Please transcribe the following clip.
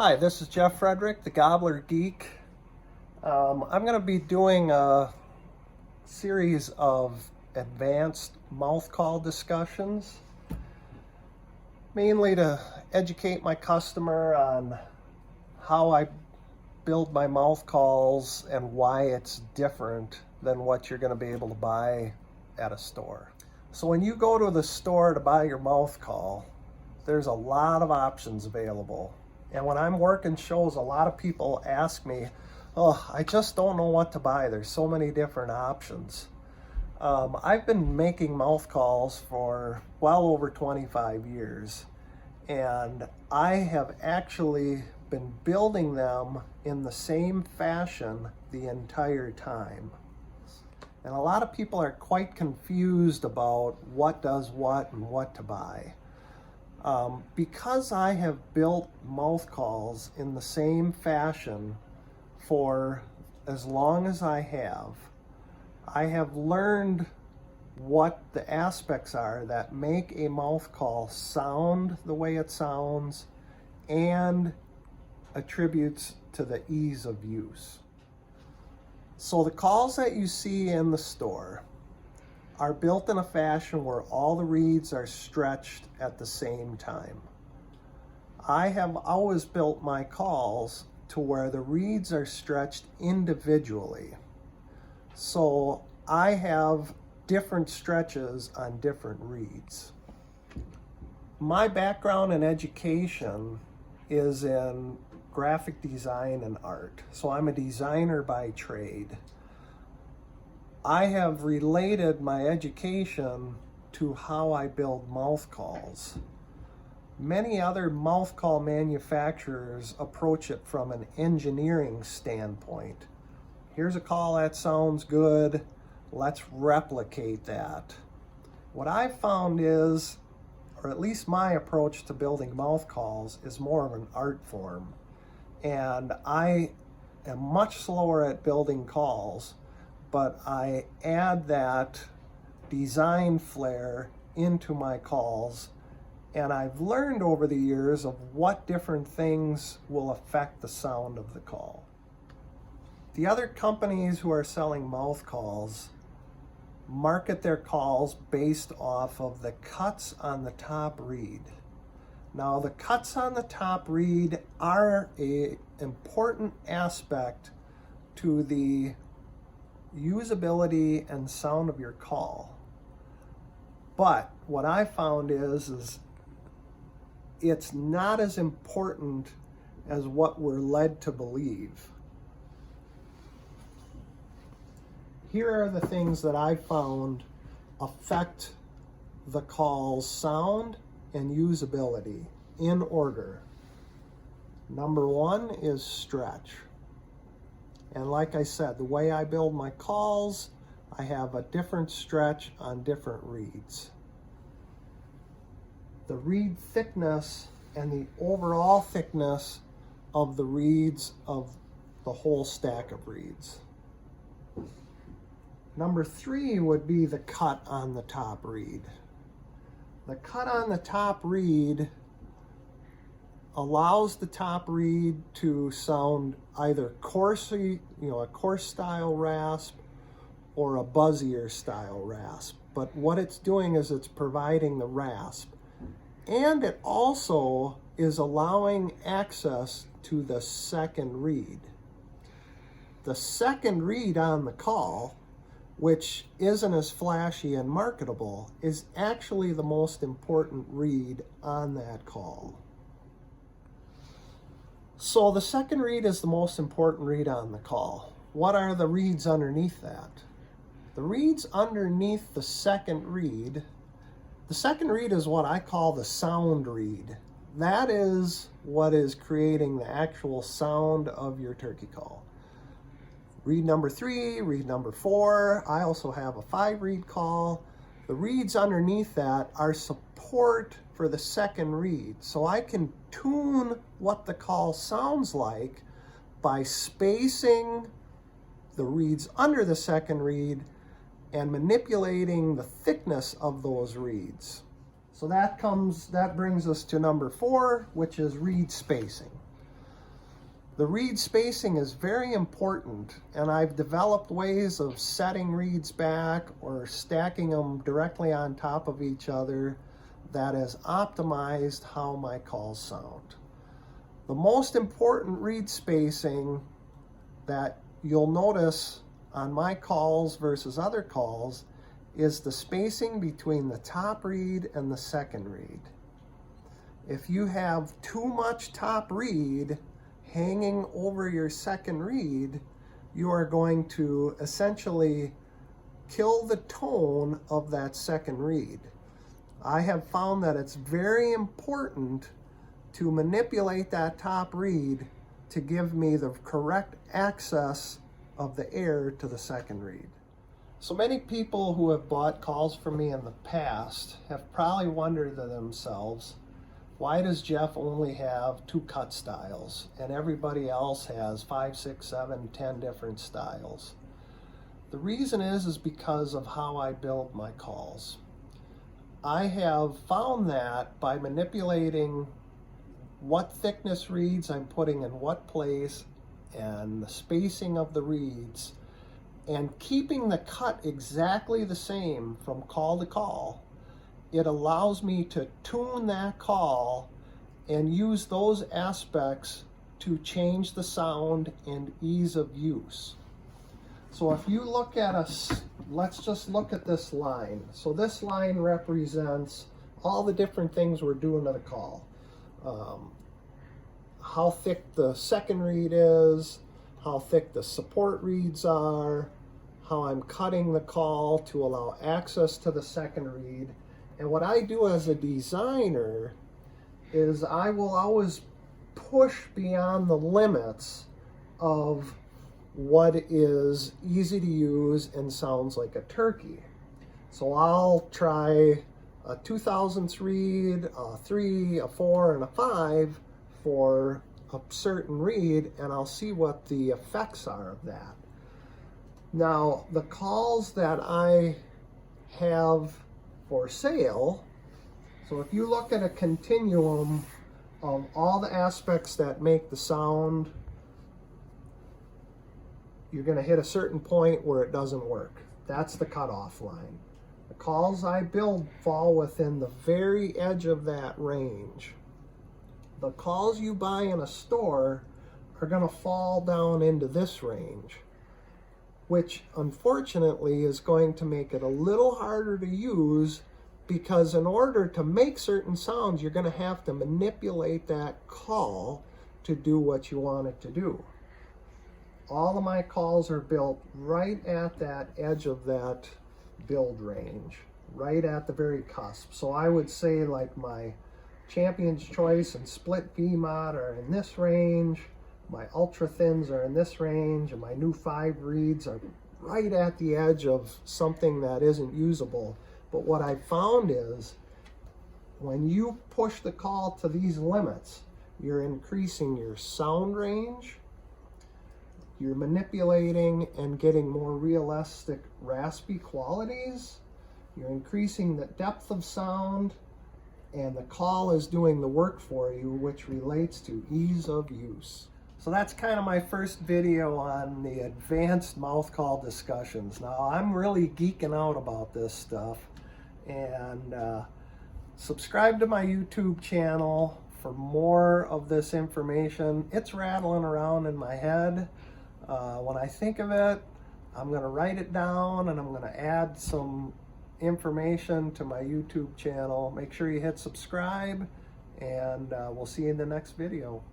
Hi, this is Jeff Frederick, the Gobbler Geek. I'm going to be doing a series of advanced mouth call discussions, mainly to educate my customer on how I build my mouth calls and why it's different than what you're going to be able to buy at a store. So when you go to the store to buy your mouth call, there's a lot of options available. And when I'm working shows, a lot of people ask me, oh, I just don't know what to buy. There's so many different options. I've been making mouth calls for well over 25 years, and I have actually been building them in the same fashion the entire time. And a lot of people are quite confused about what does what and what to buy. Because I have built mouth calls in the same fashion for as long as I have learned what the aspects are that make a mouth call sound the way it sounds and attributes to the ease of use. So the calls that you see in the store are built in a fashion where all the reeds are stretched at the same time. I have always built my calls to where the reeds are stretched individually. So I have different stretches on different reeds. My background in education is in graphic design and art. So I'm a designer by trade. I have related my education to how I build mouth calls. Many other mouth call manufacturers approach it from an engineering standpoint. Here's a call that sounds good, let's replicate that. What I found is, or at least my approach to building mouth calls, is more of an art form. And I am much slower at building calls, but I add that design flair into my calls, and I've learned over the years of what different things will affect the sound of the call. The other companies who are selling mouth calls market their calls based off of the cuts on the top reed. Now, the cuts on the top reed are an important aspect to the usability and sound of your call. But what I found is it's not as important as what we're led to believe. Here are the things that I found affect the call's sound and usability in order. Number one is stretch. And like I said, the way I build my calls, I have a different stretch on different reeds. The reed thickness and the overall thickness of the reeds of the whole stack of reeds. Number three would be the cut on the top reed. The cut on the top reed allows the top reed to sound either coarsely, a coarse style rasp, or a buzzier style rasp. But what it's doing is it's providing the rasp. And it also is allowing access to the second reed. The second reed on the call, which isn't as flashy and marketable, is actually the most important reed on that call. So the second reed is the most important reed on the call. What are the reeds underneath that? The reeds underneath the second reed is what I call the sound reed. That is what is creating the actual sound of your turkey call. Reed number 3, reed number 4, I also have a 5-reed call. The reeds underneath that are support for the second reed. So I can tune what the call sounds like by spacing the reeds under the second reed and manipulating the thickness of those reeds. So that brings us to number 4, which is reed spacing. The reed spacing is very important, and I've developed ways of setting reeds back or stacking them directly on top of each other that has optimized how my calls sound. The most important reed spacing that you'll notice on my calls versus other calls is the spacing between the top reed and the second reed. If you have too much top reed hanging over your second reed, you are going to essentially kill the tone of that second reed. I have found that it's very important to manipulate that top reed to give me the correct access of the air to the second reed. So many people who have bought calls from me in the past have probably wondered to themselves, why does Jeff only have 2 cut styles and everybody else has 5, 6, 7, 10 different styles? The reason is because of how I build my calls. I have found that by manipulating what thickness reeds I'm putting in what place and the spacing of the reeds and keeping the cut exactly the same from call to call, it allows me to tune that call and use those aspects to change the sound and ease of use. So if you look at let's just look at this line. So this line represents all the different things we're doing to the call. How thick the second reed is, how thick the support reeds are, how I'm cutting the call to allow access to the second reed. And what I do as a designer is I will always push beyond the limits of what is easy to use and sounds like a turkey. So I'll try a 2/1000 reed, a 3, a 4, and a 5 for a certain reed, and I'll see what the effects are of that. Now, the calls that I have for sale, so if you look at a continuum of all the aspects that make the sound, you're going to hit a certain point where it doesn't work. That's the cutoff line. The calls I build fall within the very edge of that range. The calls you buy in a store are going to fall down into this range, which unfortunately is going to make it a little harder to use, because in order to make certain sounds, you're going to have to manipulate that call to do what you want it to do. All of my calls are built right at that edge of that build range, right at the very cusp. So I would say like my Champion's Choice and Split V-Mod are in this range, my ultra thins are in this range, and my new 5 reeds are right at the edge of something that isn't usable. But what I found is when you push the call to these limits, you're increasing your sound range, you're manipulating and getting more realistic raspy qualities, you're increasing the depth of sound, and the call is doing the work for you, which relates to ease of use. So that's kind of my first video on the advanced mouth call discussions. Now I'm really geeking out about this stuff, and subscribe to my YouTube channel for more of this information. It's rattling around in my head. When I think of it, I'm going to write it down and I'm going to add some information to my YouTube channel. Make sure you hit subscribe, and we'll see you in the next video.